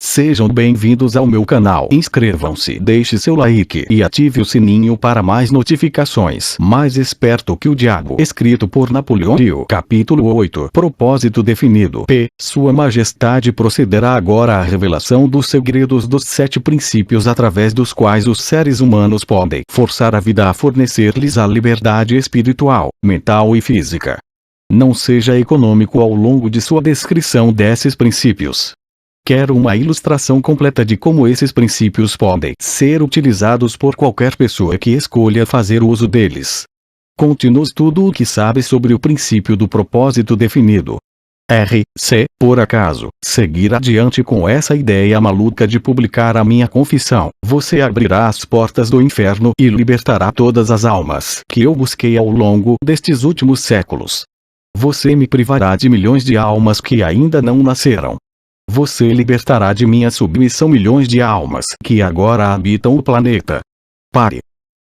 Sejam bem-vindos ao meu canal. Inscrevam-se, deixe seu like e ative o sininho para mais notificações. Mais esperto que o diabo. Escrito por Napoleão Hill. Capítulo 8. Propósito definido. Sua Majestade procederá agora à revelação dos segredos dos 7 princípios através dos quais os seres humanos podem forçar a vida a fornecer-lhes a liberdade espiritual, mental e física. Não seja econômico ao longo de sua descrição desses princípios. Quero uma ilustração completa de como esses princípios podem ser utilizados por qualquer pessoa que escolha fazer uso deles. Conte-nos tudo o que sabe sobre o princípio do propósito definido. Se, por acaso, seguir adiante com essa ideia maluca de publicar a minha confissão, você abrirá as portas do inferno e libertará todas as almas que eu busquei ao longo destes últimos séculos. Você me privará de milhões de almas que ainda não nasceram. Você libertará de minha submissão milhões de almas que agora habitam o planeta. Pare.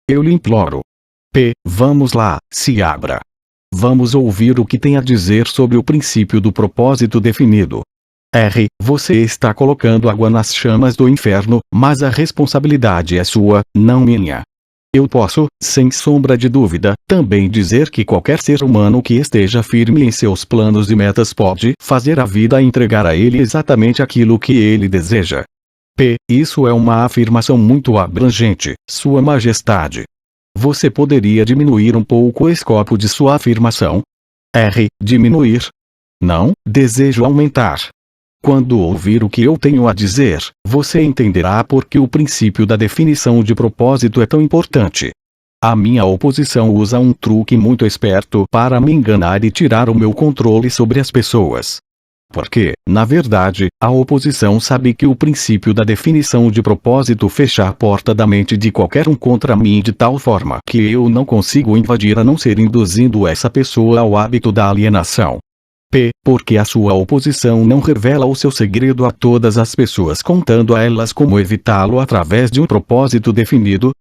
Eu lhe imploro. Vamos lá, se abra. Vamos ouvir o que tem a dizer sobre o princípio do propósito definido. Você está colocando água nas chamas do inferno, mas a responsabilidade é sua, não minha. Eu posso, sem sombra de dúvida, também dizer que qualquer ser humano que esteja firme em seus planos e metas pode fazer a vida entregar a ele exatamente aquilo que ele deseja. Isso é uma afirmação muito abrangente, Sua Majestade. Você poderia diminuir um pouco o escopo de sua afirmação? Diminuir? Não, desejo aumentar. Quando ouvir o que eu tenho a dizer, você entenderá por que o princípio da definição de propósito é tão importante. A minha oposição usa um truque muito esperto para me enganar e tirar o meu controle sobre as pessoas. Porque, na verdade, a oposição sabe que o princípio da definição de propósito fecha a porta da mente de qualquer um contra mim de tal forma que eu não consigo invadir a não ser induzindo essa pessoa ao hábito da alienação. Porque a sua oposição não revela o seu segredo a todas as pessoas contando a elas como evitá-lo através de um propósito definido?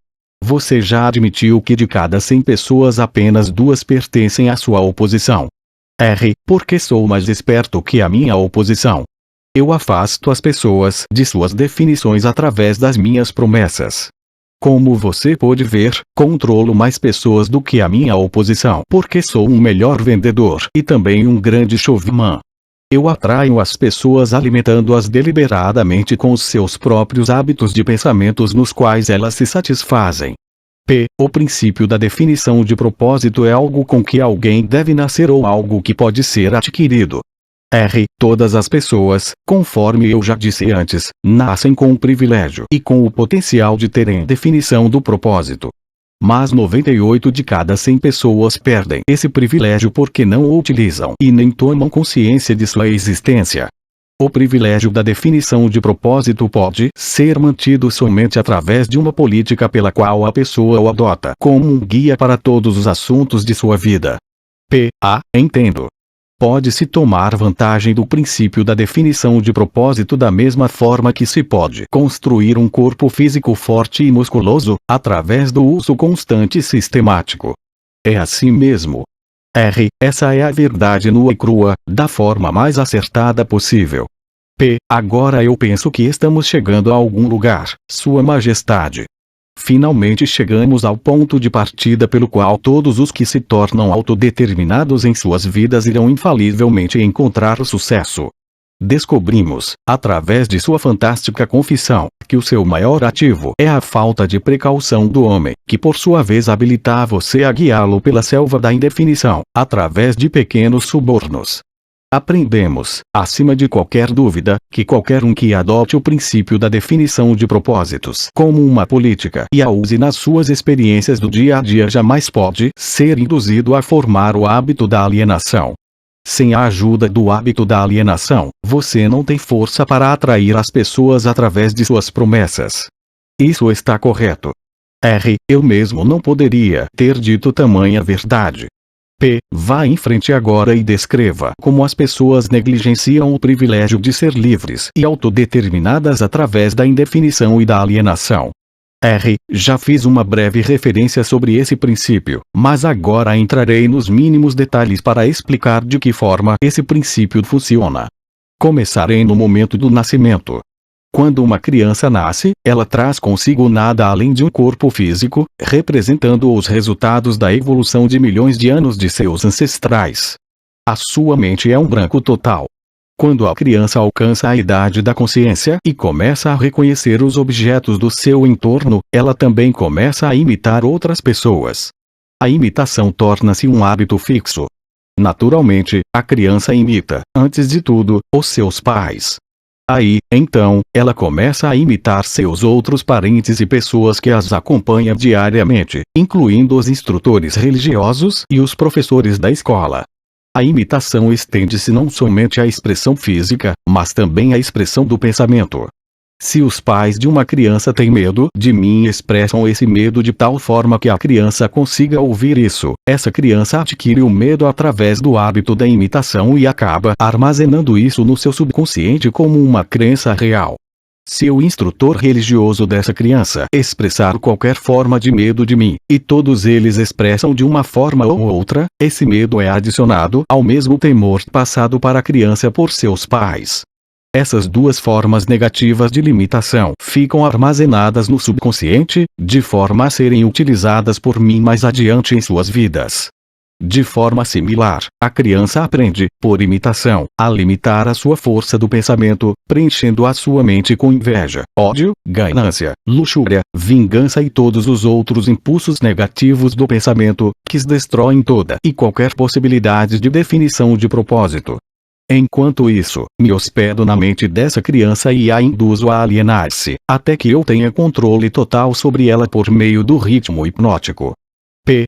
Você já admitiu que de cada 100 pessoas apenas 2 pertencem à sua oposição. Porque sou mais esperto que a minha oposição. Eu afasto as pessoas de suas definições através das minhas promessas. Como você pode ver, controlo mais pessoas do que a minha oposição porque sou um melhor vendedor e também um grande showman. Eu atraio as pessoas alimentando-as deliberadamente com os seus próprios hábitos de pensamentos nos quais elas se satisfazem. O princípio da definição de propósito é algo com que alguém deve nascer ou algo que pode ser adquirido. Todas as pessoas, conforme eu já disse antes, nascem com o privilégio e com o potencial de terem definição do propósito. Mas 98 de cada 100 pessoas perdem esse privilégio porque não o utilizam e nem tomam consciência de sua existência. O privilégio da definição de propósito pode ser mantido somente através de uma política pela qual a pessoa o adota como um guia para todos os assuntos de sua vida. Entendo. Pode-se tomar vantagem do princípio da definição de propósito da mesma forma que se pode construir um corpo físico forte e musculoso, através do uso constante e sistemático. É assim mesmo. Essa é a verdade nua e crua, da forma mais acertada possível. Agora eu penso que estamos chegando a algum lugar, Sua Majestade. Finalmente chegamos ao ponto de partida pelo qual todos os que se tornam autodeterminados em suas vidas irão infalivelmente encontrar o sucesso. Descobrimos, através de sua fantástica confissão, que o seu maior ativo é a falta de precaução do homem, que por sua vez habilita você a guiá-lo pela selva da indefinição, através de pequenos subornos. Aprendemos, acima de qualquer dúvida, que qualquer um que adote o princípio da definição de propósitos como uma política e a use nas suas experiências do dia a dia jamais pode ser induzido a formar o hábito da alienação. Sem a ajuda do hábito da alienação, você não tem força para atrair as pessoas através de suas promessas. Isso está correto. Eu mesmo não poderia ter dito tamanha verdade. Vá em frente agora e descreva como as pessoas negligenciam o privilégio de ser livres e autodeterminadas através da indefinição e da alienação. Já fiz uma breve referência sobre esse princípio, mas agora entrarei nos mínimos detalhes para explicar de que forma esse princípio funciona. Começarei no momento do nascimento. Quando uma criança nasce, ela traz consigo nada além de um corpo físico, representando os resultados da evolução de milhões de anos de seus ancestrais. A sua mente é um branco total. Quando a criança alcança a idade da consciência e começa a reconhecer os objetos do seu entorno, ela também começa a imitar outras pessoas. A imitação torna-se um hábito fixo. Naturalmente, a criança imita, antes de tudo, os seus pais. Aí, então, ela começa a imitar seus outros parentes e pessoas que as acompanham diariamente, incluindo os instrutores religiosos e os professores da escola. A imitação estende-se não somente à expressão física, mas também à expressão do pensamento. Se os pais de uma criança têm medo de mim e expressam esse medo de tal forma que a criança consiga ouvir isso, essa criança adquire o medo através do hábito da imitação e acaba armazenando isso no seu subconsciente como uma crença real. Se o instrutor religioso dessa criança expressar qualquer forma de medo de mim, e todos eles expressam de uma forma ou outra, esse medo é adicionado ao mesmo temor passado para a criança por seus pais. Essas duas formas negativas de limitação ficam armazenadas no subconsciente, de forma a serem utilizadas por mim mais adiante em suas vidas. De forma similar, a criança aprende, por imitação, a limitar a sua força do pensamento, preenchendo a sua mente com inveja, ódio, ganância, luxúria, vingança e todos os outros impulsos negativos do pensamento, que destroem toda e qualquer possibilidade de definição de propósito. Enquanto isso, me hospedo na mente dessa criança e a induzo a alienar-se, até que eu tenha controle total sobre ela por meio do ritmo hipnótico.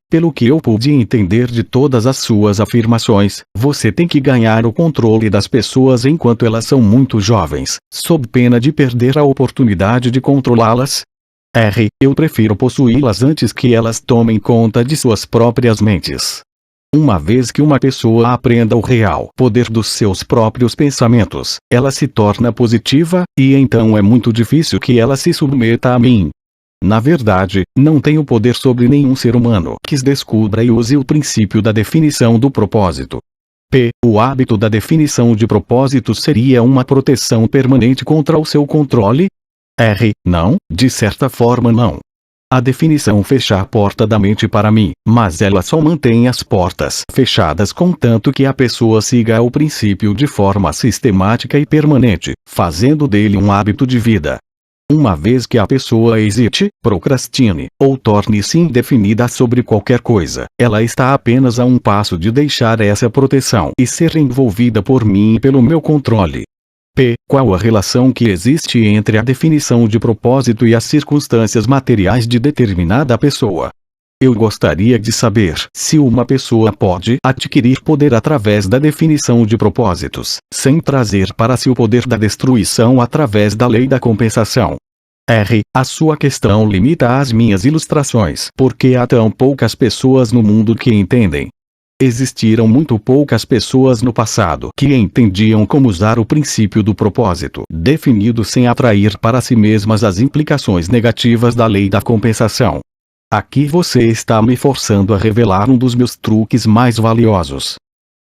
Pelo que eu pude entender de todas as suas afirmações, você tem que ganhar o controle das pessoas enquanto elas são muito jovens, sob pena de perder a oportunidade de controlá-las. Eu prefiro possuí-las antes que elas tomem conta de suas próprias mentes. Uma vez que uma pessoa aprenda o real poder dos seus próprios pensamentos, ela se torna positiva, e então é muito difícil que ela se submeta a mim. Na verdade, não tenho poder sobre nenhum ser humano que descubra e use o princípio da definição do propósito. O hábito da definição de propósito seria uma proteção permanente contra o seu controle? Não, de certa forma não. A definição fecha a porta da mente para mim, mas ela só mantém as portas fechadas contanto que a pessoa siga o princípio de forma sistemática e permanente, fazendo dele um hábito de vida. Uma vez que a pessoa hesite, procrastine, ou torne-se indefinida sobre qualquer coisa, ela está apenas a um passo de deixar essa proteção e ser envolvida por mim e pelo meu controle. Qual a relação que existe entre a definição de propósito e as circunstâncias materiais de determinada pessoa? Eu gostaria de saber se uma pessoa pode adquirir poder através da definição de propósitos, sem trazer para si o poder da destruição através da lei da compensação. A sua questão limita as minhas ilustrações porque há tão poucas pessoas no mundo que entendem. Existiram muito poucas pessoas no passado que entendiam como usar o princípio do propósito definido sem atrair para si mesmas as implicações negativas da lei da compensação. Aqui você está me forçando a revelar um dos meus truques mais valiosos.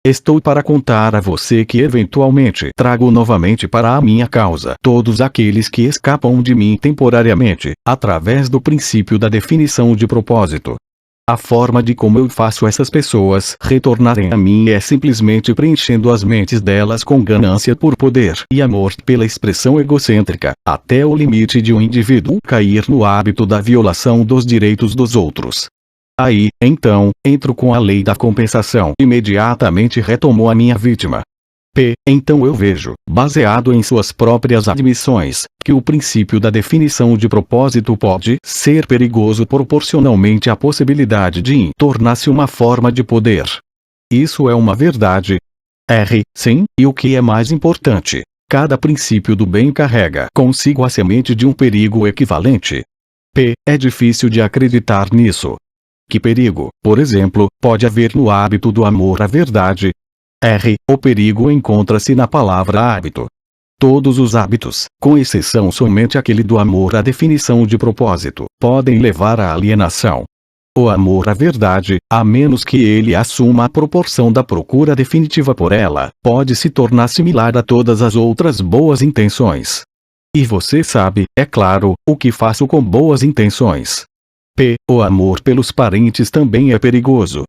Estou para contar a você que eventualmente trago novamente para a minha causa todos aqueles que escapam de mim temporariamente, através do princípio da definição de propósito. A forma de como eu faço essas pessoas retornarem a mim é simplesmente preenchendo as mentes delas com ganância por poder e amor pela expressão egocêntrica, até o limite de um indivíduo cair no hábito da violação dos direitos dos outros. Aí, então, entro com a lei da compensação. Imediatamente retomo a minha vítima. Então eu vejo, baseado em suas próprias admissões, que o princípio da definição de propósito pode ser perigoso proporcionalmente à possibilidade de tornar-se uma forma de poder. Isso é uma verdade. Sim, e o que é mais importante, cada princípio do bem carrega consigo a semente de um perigo equivalente. É difícil de acreditar nisso. Que perigo, por exemplo, pode haver no hábito do amor à verdade? O perigo encontra-se na palavra hábito. Todos os hábitos, com exceção somente aquele do amor à definição de propósito, podem levar à alienação. O amor à verdade, a menos que ele assuma a proporção da procura definitiva por ela, pode se tornar similar a todas as outras boas intenções. E você sabe, é claro, o que faço com boas intenções. P. O amor pelos parentes também é perigoso.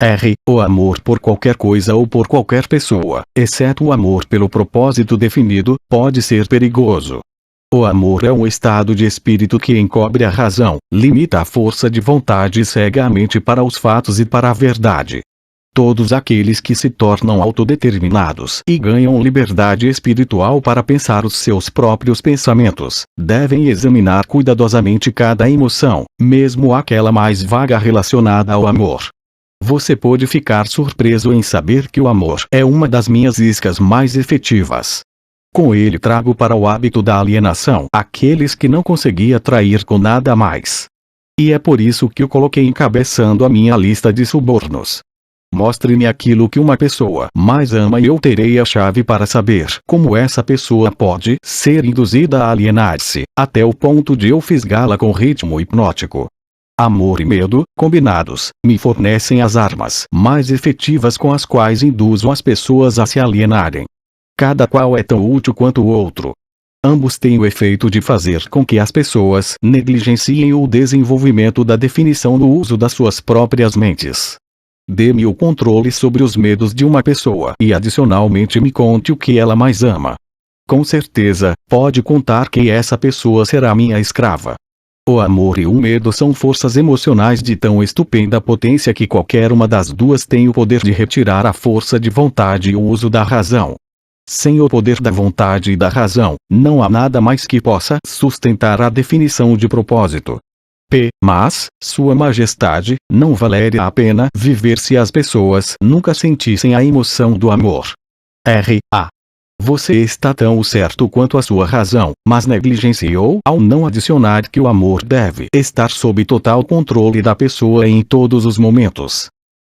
R. O amor por qualquer coisa ou por qualquer pessoa, exceto o amor pelo propósito definido, pode ser perigoso. O amor é um estado de espírito que encobre a razão, limita a força de vontade e cega a mente para os fatos e para a verdade. Todos aqueles que se tornam autodeterminados e ganham liberdade espiritual para pensar os seus próprios pensamentos, devem examinar cuidadosamente cada emoção, mesmo aquela mais vaga relacionada ao amor. Você pode ficar surpreso em saber que o amor é uma das minhas iscas mais efetivas. Com ele trago para o hábito da alienação aqueles que não consegui atrair com nada mais. E é por isso que o coloquei encabeçando a minha lista de subornos. Mostre-me aquilo que uma pessoa mais ama e eu terei a chave para saber como essa pessoa pode ser induzida a alienar-se, até o ponto de eu fisgá-la com ritmo hipnótico. Amor e medo, combinados, me fornecem as armas mais efetivas com as quais induzo as pessoas a se alienarem. Cada qual é tão útil quanto o outro. Ambos têm o efeito de fazer com que as pessoas negligenciem o desenvolvimento da definição do uso das suas próprias mentes. Dê-me o controle sobre os medos de uma pessoa e adicionalmente me conte o que ela mais ama. Com certeza, pode contar que essa pessoa será minha escrava. O amor e o medo são forças emocionais de tão estupenda potência que qualquer uma das duas tem o poder de retirar a força de vontade e o uso da razão. Sem o poder da vontade e da razão, não há nada mais que possa sustentar a definição de propósito. P. Mas, Sua Majestade, não valeria a pena viver se as pessoas nunca sentissem a emoção do amor. R. A. Você está tão certo quanto a sua razão, mas negligenciou ao não adicionar que o amor deve estar sob total controle da pessoa em todos os momentos.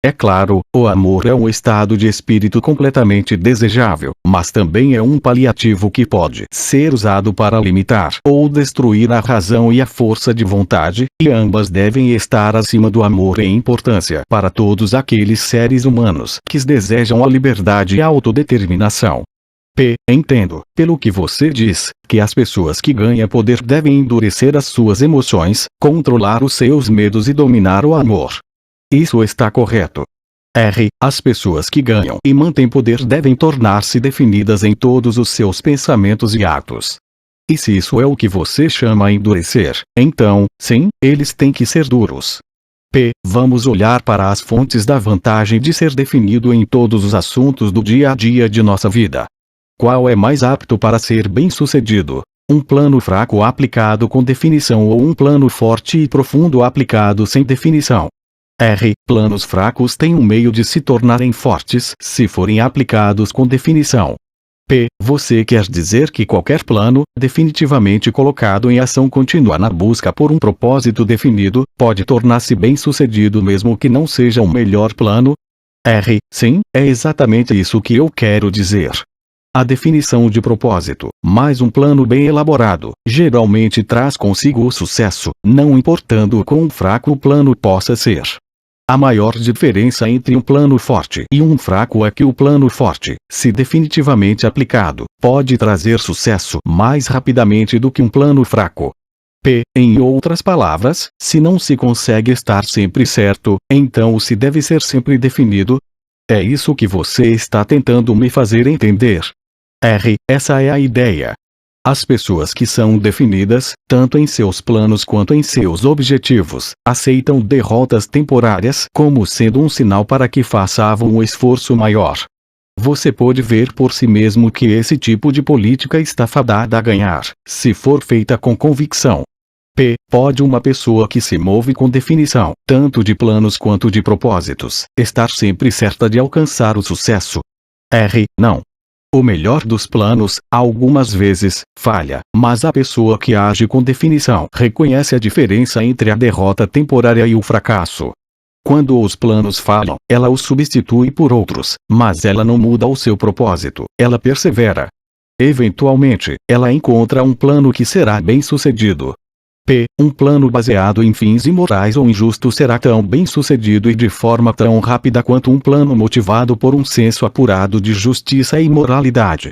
É claro, o amor é um estado de espírito completamente desejável, mas também é um paliativo que pode ser usado para limitar ou destruir a razão e a força de vontade, e ambas devem estar acima do amor em importância para todos aqueles seres humanos que desejam a liberdade e a autodeterminação. P. Entendo, pelo que você diz, que as pessoas que ganham poder devem endurecer as suas emoções, controlar os seus medos e dominar o amor. Isso está correto. R. As pessoas que ganham e mantêm poder devem tornar-se definidas em todos os seus pensamentos e atos. E se isso é o que você chama endurecer, então, sim, eles têm que ser duros. P. Vamos olhar para as fontes da vantagem de ser definido em todos os assuntos do dia a dia de nossa vida. Qual é mais apto para ser bem-sucedido? Um plano fraco aplicado com definição ou um plano forte e profundo aplicado sem definição? R. Planos fracos têm um meio de se tornarem fortes se forem aplicados com definição. P. Você quer dizer que qualquer plano, definitivamente colocado em ação contínua na busca por um propósito definido, pode tornar-se bem-sucedido mesmo que não seja o melhor plano? R. Sim, é exatamente isso que eu quero dizer. A definição de propósito, mais um plano bem elaborado, geralmente traz consigo o sucesso, não importando o quão fraco o plano possa ser. A maior diferença entre um plano forte e um fraco é que o plano forte, se definitivamente aplicado, pode trazer sucesso mais rapidamente do que um plano fraco. P. Em outras palavras, se não se consegue estar sempre certo, então o se deve ser sempre definido. É isso que você está tentando me fazer entender. R. Essa é a ideia. As pessoas que são definidas, tanto em seus planos quanto em seus objetivos, aceitam derrotas temporárias como sendo um sinal para que façam um esforço maior. Você pode ver por si mesmo que esse tipo de política está fadada a ganhar, se for feita com convicção. P. Pode uma pessoa que se move com definição, tanto de planos quanto de propósitos, estar sempre certa de alcançar o sucesso? R. Não. O melhor dos planos, algumas vezes, falha, mas a pessoa que age com definição reconhece a diferença entre a derrota temporária e o fracasso. Quando os planos falham, ela os substitui por outros, mas ela não muda o seu propósito, ela persevera. Eventualmente, ela encontra um plano que será bem-sucedido. P. Um plano baseado em fins imorais ou injustos será tão bem-sucedido e de forma tão rápida quanto um plano motivado por um senso apurado de justiça e moralidade.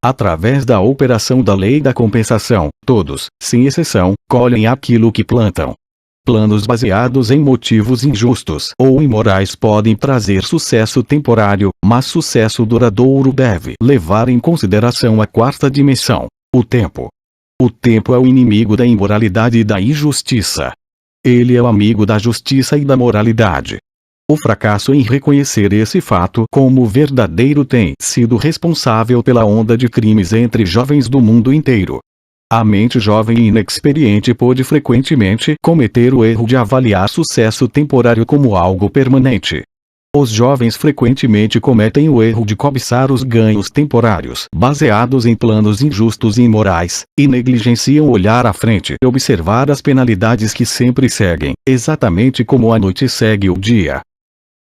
Através da operação da lei da compensação, todos, sem exceção, colhem aquilo que plantam. Planos baseados em motivos injustos ou imorais podem trazer sucesso temporário, mas sucesso duradouro deve levar em consideração a quarta dimensão: o tempo. O tempo é o inimigo da imoralidade e da injustiça. Ele é o amigo da justiça e da moralidade. O fracasso em reconhecer esse fato como verdadeiro tem sido responsável pela onda de crimes entre jovens do mundo inteiro. A mente jovem e inexperiente pode frequentemente cometer o erro de avaliar sucesso temporário como algo permanente. Os jovens frequentemente cometem o erro de cobiçar os ganhos temporários baseados em planos injustos e imorais, e negligenciam olhar à frente e observar as penalidades que sempre seguem, exatamente como a noite segue o dia.